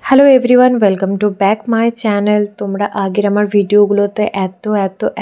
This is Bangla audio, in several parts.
Hello everyone, welcome to back my channel. তোমরা আগের আমার ভিডিওগুলোতে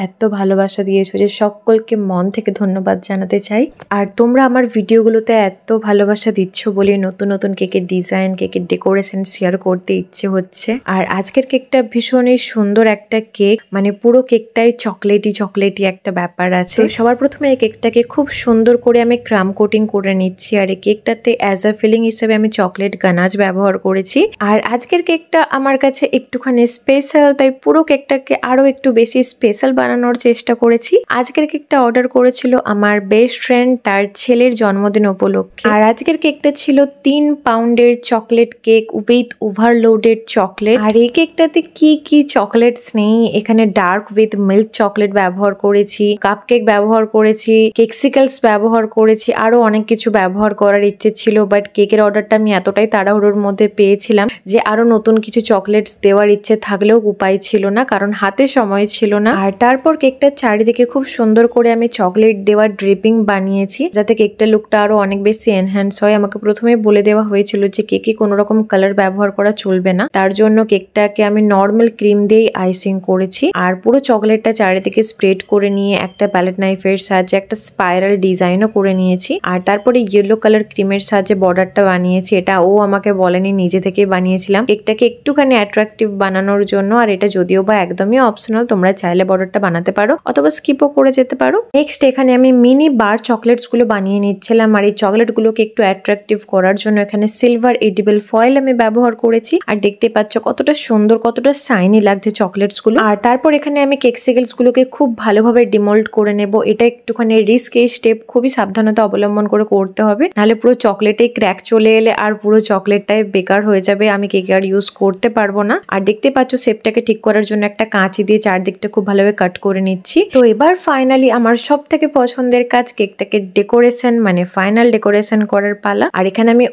এত ভালোবাসা দিয়েছো যে সকলকে মন থেকে ধন্যবাদ জানাতে চাই। আর তোমরা আমার ভিডিওগুলোতে এত ভালোবাসা দিচ্ছ বলে নতুন নতুন কেকের ডিজাইন, কেকের ডেকোরেশন শেয়ার করতে ইচ্ছে হচ্ছে। আর আজকের কেকটা ভীষণই সুন্দর একটা কেক, মানে পুরো কেকটাই চকলেটি একটা ব্যাপার আছে। সবার প্রথমে এই কেকটাকে খুব সুন্দর করে আমি ক্রাম কোটিং করে নিচ্ছি। আর এই কেকটাতে অ্যাজ আ ফিলিং হিসেবে আমি চকলেট গানাজ ব্যবহার করেছি। আর আজকের কেকটা আমার কাছে একটুখানি স্পেশাল, তাই পুরো কেকটাকে আরো একটু বেশি স্পেশাল বানানোর চেষ্টা করেছি। আজকের কেকটা অর্ডার করেছিল আমার বেস্ট ফ্রেন্ড তার ছেলের জন্মদিন উপলক্ষে। আর আজকের কেকটা ছিল 3 পাউন্ডের chocolate cake with overloaded chocolate. আর এই কেকটাতে কি চকলেটস নেই, এখানে ডার্ক উইথ মিল্ক চকলেট ব্যবহার করেছি, কাপ কেক ব্যবহার করেছি, কেকসিকলস ব্যবহার করেছি, আরো অনেক কিছু ব্যবহার করার ইচ্ছে ছিল। বাট কেকের অর্ডারটা আমি এতটাই তাড়াহুড়োর মধ্যে পেয়েছিলাম যে আরো নতুন কিছু চকলেটস দেওয়ার ইচ্ছে থাকলেও উপায় ছিল না, কারণ হাতে সময় ছিল না। আর তারপর কেকটার চারিদিকে খুব সুন্দর করে আমি চকলেট দেওয়ার ড্রিপিং বানিয়েছি, যাতে কেকটার লুকটা আরো অনেক বেশি এনহ্যান্স হয়। আমাকে প্রথমেই বলে দেওয়া হয়েছিল যে কেকে কোনো রকম কালার ব্যবহার করা চলবে না, তার জন্য কেকটাকে আমি নর্মাল ক্রিম দিয়েই আইসিং করেছি। আর পুরো চকলেটটা চারিদিকে স্প্রেড করে নিয়ে একটা প্যালেট নাইফের সাহায্যে একটা স্পাইরাল ডিজাইনও করে নিয়েছি। আর তারপরে ইয়েলো কালার ক্রিমের সাহায্যে বর্ডারটা বানিয়েছি। এটা ও আমাকে বলেনি, নিজে থেকে বানিয়েছিলাম কেকটাকে একটুখানি অ্যাট্রাকটিভ বানানোর জন্য। আর এটা যদিও বা একদমই অপশনাল, তোমরা চাইলে বর্ডারটা বানাতে পারো অথবা স্কিপও করে যেতে পারো। নেক্সট এখানে আমি মিনি বার চকলেটস গুলো বানিয়ে নিচ্ছিলাম। আর এই চকলেট গুলোকে একটু অ্যাট্রাকটিভ করার জন্য এখানে সিলভার এডিবল ফয়েল আমি ব্যবহার করেছি। আর দেখতে পাচ্ছ কতটা সুন্দর, কতটা শাইনি লাগছে চকলেটস গুলো। আর তারপর এখানে আমি কেকসিকলস গুলোকে খুব ভালোভাবে ডিমোল্ড করে নেব। এটা একটুখানি রিস্ক, এই স্টেপ খুবই সাবধানতা অবলম্বন করে করতে হবে, নাহলে পুরো চকলেটে ক্র্যাক চলে এলে আর পুরো চকলেটটাই বেকার হয়ে যাবে, আমি কেকে আর ইউজ করতে পারবো না। আর দেখতে পাচ্ছ শেপটাকে ঠিক করার জন্য একটা কাঁচি দিয়ে চারদিকটা খুব ভালোভাবে কাট করে নিচ্ছি। তো এবার ফাইনালি আমার সব থেকে পছন্দের কাজ, কেকটাকে ডেকোরেশন, মানে ফাইনাল ডেকোরেশন করার পালা। আর এখানে আমি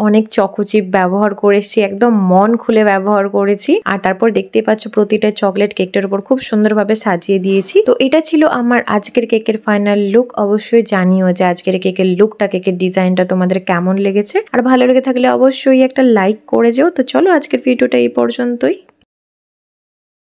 অনেক চকোচিপ ব্যবহার করেছি, একদম মন খুলে ব্যবহার করেছি। আর তারপর দেখতে পাচ্ছ প্রতিটা চকলেট কেকটার উপর খুব সুন্দরভাবে সাজিয়ে দিয়েছি। তো এটা ছিল আমার আজকের কেকের ফাইনাল লুক। অবশ্যই জানিও যে আজকের কেকের লুকটা, কেকের ডিজাইনটা তোমাদের কেমন লেগেছে। আর ভালো লেগে থাকলে অবশ্যই একটা লাইক করে যেও। তো চলো আজকের ভিডিওটা এই পর্যন্তই।